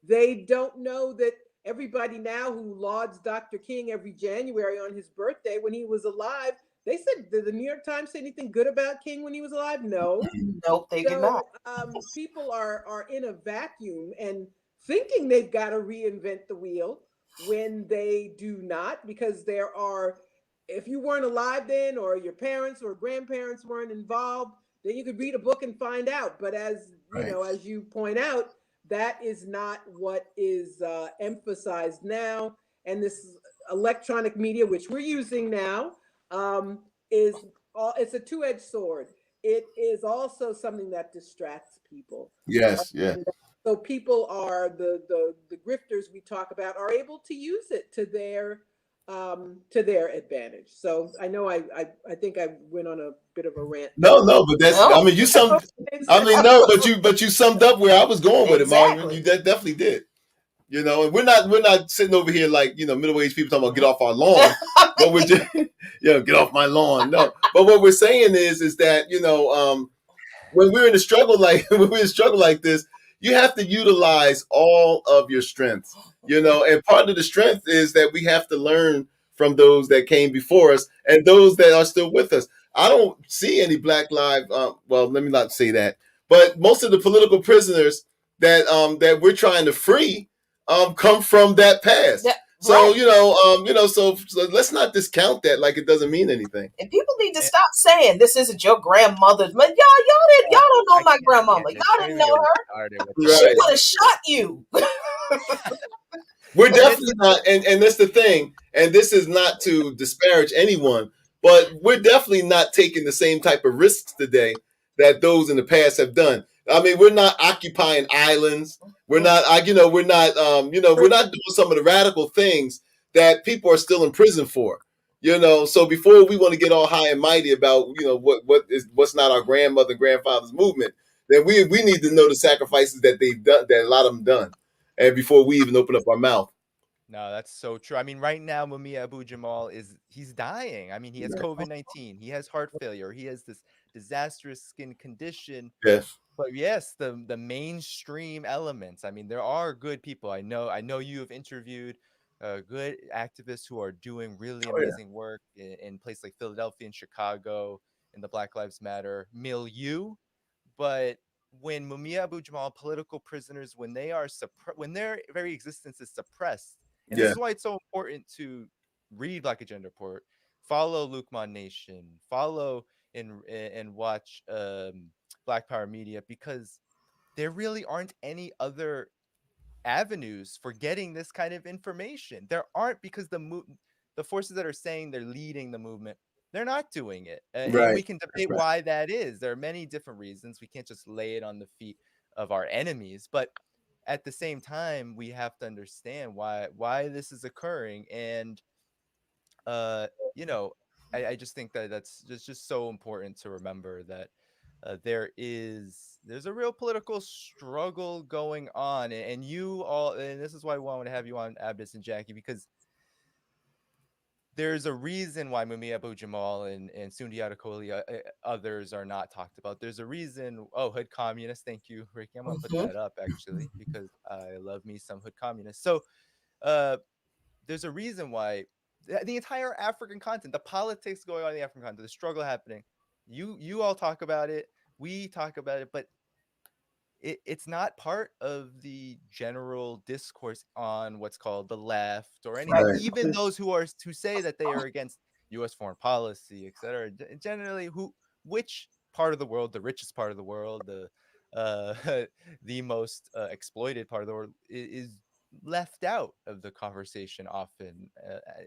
They don't know that everybody now who lauds Dr. King every January on his birthday when he was alive, they said, did the New York Times say anything good about King when he was alive? No. Nope, they did not. So people are in a vacuum and thinking they've got to reinvent the wheel when they do not, because there are, if you weren't alive then, or your parents or grandparents weren't involved, then you could read a book and find out. But as you Right. know, as you point out, that is not what is emphasized now. And this electronic media, which we're using now, is it's a two-edged sword. It is also something that distracts people. Yes. Yeah. And so people are the grifters we talk about are able to use it to their advantage. So I know I think I went on a bit of a rant No, there. no, but that's. I No, mean, you summed. It's- I mean, no, but you summed up where I was going with it, Marvin. You exactly. definitely did. And we're not sitting over here like middle-aged people talking about get off our lawn, but we're just get off my lawn. No, but what we're saying is that when we're in a struggle like when we're in a struggle like this, you have to utilize all of your strengths. And part of the strength is that we have to learn from those that came before us and those that are still with us. I don't see any Black Lives. Well, let me not say that, but most of the political prisoners that we're trying to free come from that past. Yeah, So right. so let's not discount that like it doesn't mean anything. And people need to And, stop saying this isn't your grandmother's. But y'all don't know I my can't grandmama. stand it. Y'all Don't didn't even know get me her. started with She that. Right. would have shot you. We're And it's definitely not, and that's the thing. And this is not to disparage anyone, but we're definitely not taking the same type of risks today that those in the past have done. I mean, we're not occupying islands. We're not, we're not doing some of the radical things that people are still in prison for. So before we want to get all high and mighty about, what's not our grandmother and grandfather's movement, then we need to know the sacrifices that they've done, that a lot of them done, and before we even open up our mouth. No, that's so true. I mean, right now, Mumia Abu Jamal he's dying. I mean, he has COVID-19, he has heart failure, he has this disastrous skin condition. Yes. But yes, the mainstream elements. I mean, there are good people. I know you have interviewed good activists who are doing really Oh yeah. amazing work in places like Philadelphia and Chicago in the Black Lives Matter milieu. But when Mumia Abu Jamal, political prisoners, when they are when their very existence is suppressed, and this Yeah. is why it's so important to read Black Agenda Report, follow Luqman Nation, follow and watch Black Power Media, because there really aren't any other avenues for getting this kind of information. There aren't, because the forces that are saying they're leading the movement, they're not doing it. And Right. we can That's debate right. why that is. There are many different reasons. We can't just lay it on the feet of our enemies, but at the same time, we have to understand why this is occurring. And uh, you know, I just think that that's just so important to remember that there's a real political struggle going on, and you all, and this is why I wanted to have you on, Abdus and Jackie, because there's a reason why Mumia Abu Jamal and Sundiata Kohli, others are not talked about. There's a reason. Oh, hood communist. Thank you, Ricky. I'm gonna put Mhm. that up actually because I love me some hood communists. So, uh, there's a reason why the entire African continent, the politics going on in the African continent, the struggle happening. You all talk about it. We talk about it, but it's not part of the general discourse on what's called the left or anything. Right. Right. Even those who say that they are against U.S. foreign policy, etc. Generally, which part of the world, the richest part of the world, uh, the most exploited part of the world, is left out of the conversation often.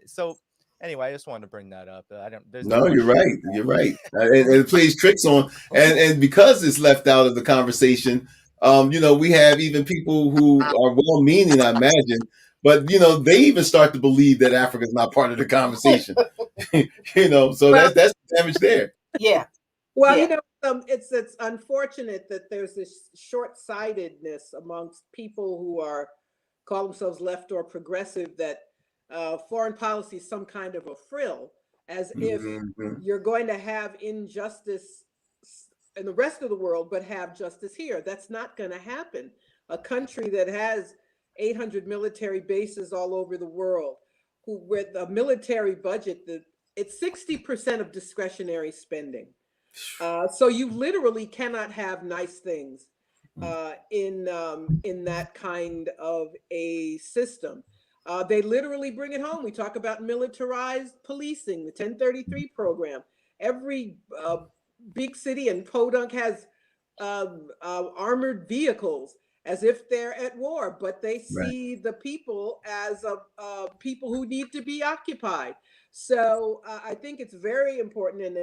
So anyway, I just wanted to bring that up. I don't. There's no No, you're question. right. You're right. And it plays tricks on, and because it's left out of the conversation, we have even people who are well-meaning, I imagine, but they even start to believe that Africa is not part of the conversation. So Well, that's the damage there. yeah, Well, yeah, it's unfortunate that there's this short-sightedness amongst people who call themselves left or progressive, that foreign policy is some kind of a frill, as if Mm-hmm. you're going to have injustice in the rest of the world, but have justice here. That's not going to happen. A country that has 800 military bases all over the world, who with a military budget that it's 60% of discretionary spending. So you literally cannot have nice things in that kind of a system. They literally bring it home. We talk about militarized policing, the 1033 program. Every big city and podunk has armored vehicles as if they're at war, but they Right. see the people as people who need to be occupied. So I think it's very important, and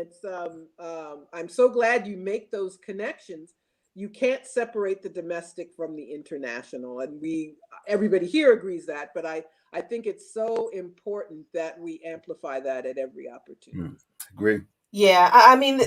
I'm so glad you make those connections. You can't separate the domestic from the international, and everybody here agrees that. But I think it's so important that we amplify that at every opportunity. Agree. yeah. I mean,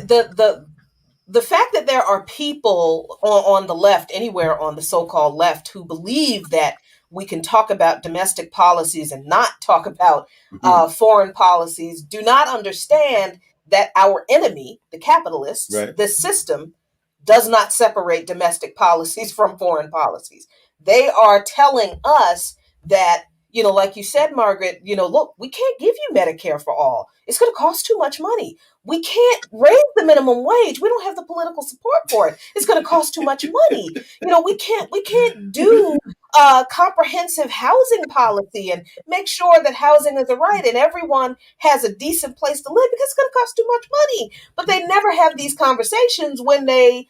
the fact that there are people on the left, anywhere on the so-called left, who believe that we can talk about domestic policies and not talk about Mm-hmm. foreign policies, do not understand that our enemy, the capitalists, Right. this system, does not separate domestic policies from foreign policies. They are telling us that, like you said, Margaret, look, we can't give you Medicare for all. It's going to cost too much money. We can't raise the minimum wage. We don't have the political support for it. It's going to cost too much money. We can't do comprehensive housing policy and make sure that housing is a right and everyone has a decent place to live because it's going to cost too much money. But they never have these conversations when they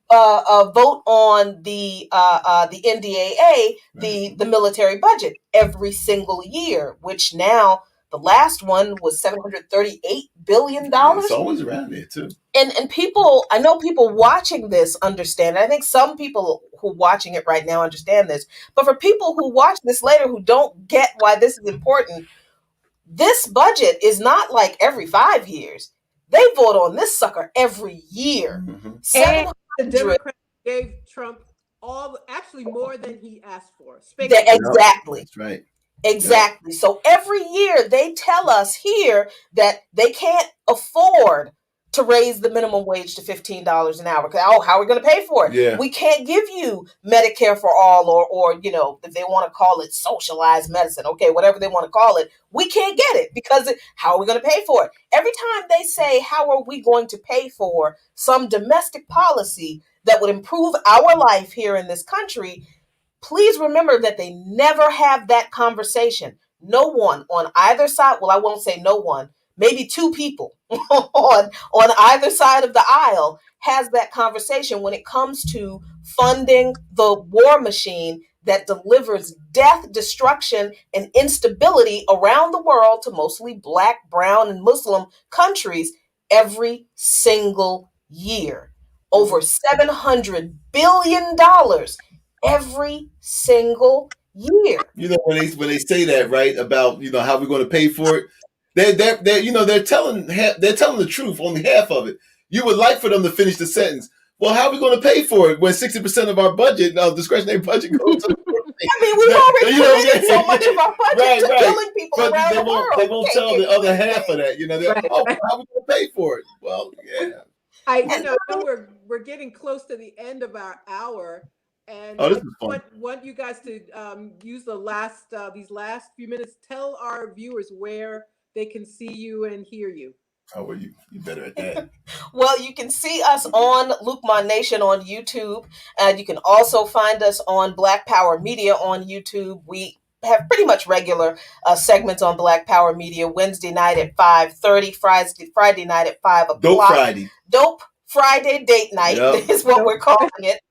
vote on the NDAA, the military budget every single year, which now the last one was $738 billion. It's always around there too. And people, I know people watching this understand. I think some people who are watching it right now understand this. But for people who watch this later who don't get why this is important, this budget is not like every 5 years. They vote on this sucker every year. Mm-hmm. And 700. the Democrats gave Trump actually more than he asked for. Exactly. That's right. Exactly. Yep. So every year they tell us here that they can't afford to raise the minimum wage to $15 an hour. Oh, how are we going to pay for it? Yeah. We can't give you Medicare for all, or if they want to call it socialized medicine, okay, whatever they want to call it, we can't get it because how are we going to pay for it? Every time they say, how are we going to pay for some domestic policy that would improve our life here in this country, please remember that they never have that conversation. No one on either side, well, I won't say no one, maybe two people on either side of the aisle has that conversation when it comes to funding the war machine that delivers death, destruction, and instability around the world to mostly Black, brown, and Muslim countries every single year. Over $700 billion every single year. When they say that, right, about how we're going to pay for it, they're you know they're telling the truth, only half of it. You would like for them to finish the sentence. Well, how are we going to pay for it when 60% of our budget, discretionary budget, goes to I mean, we've already committed so much of our budget to killing people but around the world. they won't tell the other half of that. You know, Right. how are we going to pay for it? Well, yeah. You know we're getting close to the end of our hour, and Oh, this I is fun. want you guys to use the last these last few minutes. Tell our viewers where they can see you and hear you. Oh, well, you better at that. Well, you can see us on Luqman Nation on YouTube, and you can also find us on Black Power Media on YouTube. We have pretty much regular segments on Black Power Media. Wednesday night at 5:30, Friday night at 5 o'clock. Dope Friday. Dope Friday date night is what we're calling it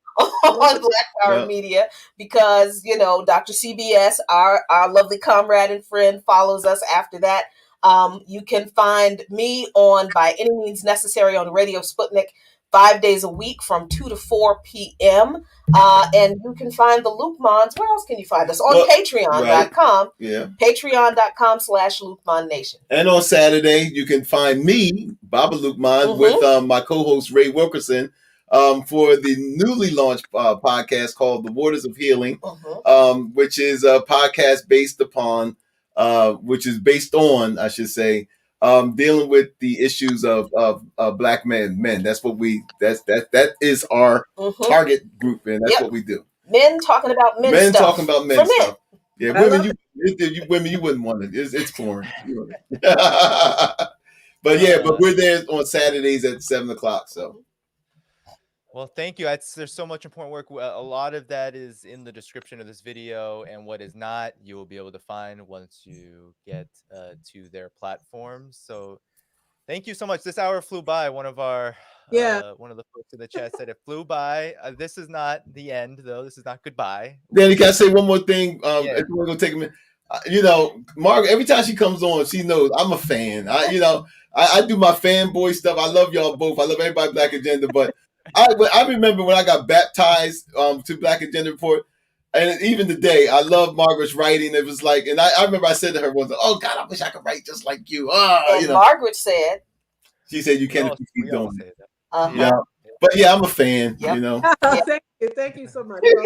on Black Power Media, because, you know, Dr. CBS, our lovely comrade and friend, follows us after that. You can find me on By Any Means Necessary on Radio Sputnik 5 days a week from 2 to 4 p.m. And you can find the Luqmans. Where else can you find us? On Patreon.com. Yeah. Patreon.com/Luqman Nation. And on Saturday, you can find me, Baba Luqman, with my co-host Ray Wilkerson, for the newly launched podcast called The Waters of Healing, which is a podcast based upon, I should say, dealing with the issues of Black men. That's what that is our target group, and that's what we do. Men talking about men stuff. Men talking about men stuff. Yeah, women, you wouldn't want it. It's boring. But we're there on Saturdays at 7 o'clock. So. Well, thank you. There's so much important work. A lot of that is in the description of this video, and what is not, you will be able to find once you get to their platforms. So thank you so much. This hour flew by. One of our one of the folks in the chat said it flew by. This is not the end, though. This is not goodbye. Danny, can I say one more thing? If we're gonna take a minute. You know, Margaret, every time she comes on, she knows I'm a fan. I do my fanboy stuff. I love y'all both. I love everybody Black Agenda, but I remember when I got baptized to Black Agenda Report, and even today, I love Margaret's writing. It was like, and I remember I said to her once, "Oh God, I wish I could write just like you." Margaret said, "She said you can't keep doing it." Yeah, but yeah, I'm a fan. You know. Thank you so much. Well,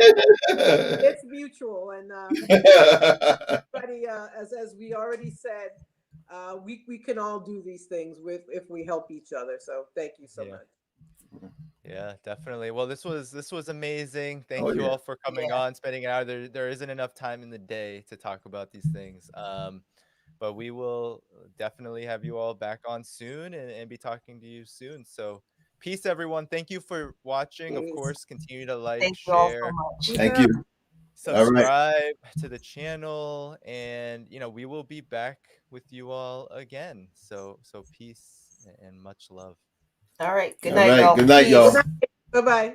it's mutual, and everybody, as we already said, we can all do these things if we help each other. So thank you so much. Yeah, definitely. Well, this was amazing. Thank you all for coming on, spending an hour. There isn't enough time in the day to talk about these things. But we will definitely have you all back on soon and be talking to you soon. So peace, everyone. Thank you for watching. Of course, continue to like, share. Thank you. Subscribe to the channel, and we will be back with you all again. So peace and much love. All right. Good night, y'all. Good night, y'all. Bye-bye.